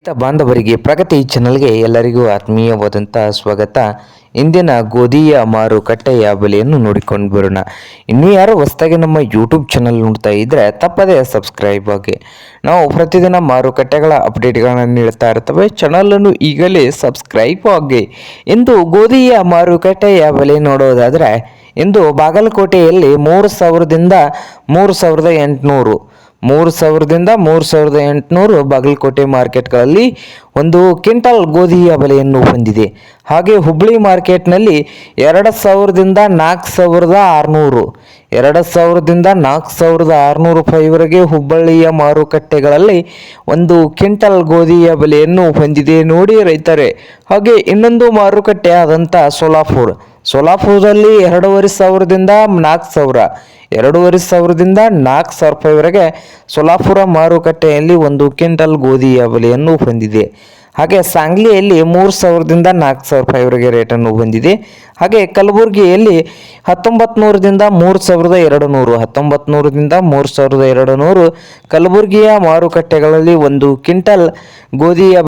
ರೈತ ಬಾಂಧವರಿಗೆ ಪ್ರಗತಿ ಚಾನಲ್ಗೆ ಎಲ್ಲರಿಗೂ ಆತ್ಮೀಯವಾದಂಥ ಸ್ವಾಗತ. ಇಂದಿನ ಗೋಧಿಯ ಮಾರುಕಟ್ಟೆಯ ಬೆಲೆಯನ್ನು ನೋಡಿಕೊಂಡು ಬರೋಣ. ಇನ್ನೂ ಯಾರು ಹೊಸದಾಗಿ ನಮ್ಮ ಯೂಟ್ಯೂಬ್ ಚಾನಲ್ ನೋಡ್ತಾ ಇದ್ದರೆ ತಪ್ಪದೇ ಸಬ್ಸ್ಕ್ರೈಬ್ ಆಗಿ. ನಾವು ಪ್ರತಿದಿನ ಮಾರುಕಟ್ಟೆಗಳ ಅಪ್ಡೇಟ್ಗಳನ್ನು ನೀಡ್ತಾ ಇರ್ತವೆ. ಚಾನಲನ್ನು ಈಗಲೇ ಸಬ್ಸ್ಕ್ರೈಬ್ ಆಗಿ. ಇಂದು ಗೋಧಿಯ ಮಾರುಕಟ್ಟೆಯ ಬೆಲೆ ನೋಡೋದಾದರೆ ಇಂದು ಬಾಗಲಕೋಟೆಯಲ್ಲಿ 3,000ದಿಂದ 3,800 3,000ದಿಂದ 3,800 ಬಾಗಲಕೋಟೆ ಮಾರ್ಕೆಟ್ಗಳಲ್ಲಿ ಒಂದು ಕ್ವಿಂಟಲ್ ಗೋಧಿಯ ಬೆಲೆಯನ್ನು ಹೊಂದಿದೆ. ಹಾಗೆ ಹುಬ್ಬಳ್ಳಿ ಮಾರ್ಕೆಟ್ನಲ್ಲಿ 2,000ದಿಂದ 4,600 2,000ದಿಂದ 4,600 ರೂಪಾಯಿವರೆಗೆ ಹುಬ್ಬಳ್ಳಿಯ ಮಾರುಕಟ್ಟೆಗಳಲ್ಲಿ ಒಂದು ಕ್ವಿಂಟಲ್ ಗೋಧಿಯ ಬೆಲೆಯನ್ನು ಹೊಂದಿದೆ ನೋಡಿ ರೈತರೇ. ಹಾಗೆ ಇನ್ನೊಂದು ಮಾರುಕಟ್ಟೆ ಆದಂಥ ಸೋಲಾಪುರದಲ್ಲಿ 2,500ದಿಂದ 4,000 2,500ದಿಂದ 4,000 ರೂಪಾಯಿವರೆಗೆ ಸೋಲಾಪುರ ಮಾರುಕಟ್ಟೆಯಲ್ಲಿ ಒಂದು ಕ್ವಿಂಟಲ್ ಗೋಧಿಯ ಬೆಲೆಯನ್ನು ಹೊಂದಿದೆ. ಹಾಗೆ ಸಾಂಗ್ಲಿಯಲ್ಲಿ 3,000ದಿಂದ 4,000 ರೂಪಾಯಿವರೆಗೆ ರೇಟನ್ನು ಹೊಂದಿದೆ. ಹಾಗೆ ಕಲಬುರಗಿಯಲ್ಲಿ 1,900ದಿಂದ 3,200 1,900ದಿಂದ 3,200 ಕಲಬುರಗಿಯ ಮಾರುಕಟ್ಟೆಗಳಲ್ಲಿ ಒಂದು ಕ್ವಿಂಟಲ್ ಗೋಧಿಯ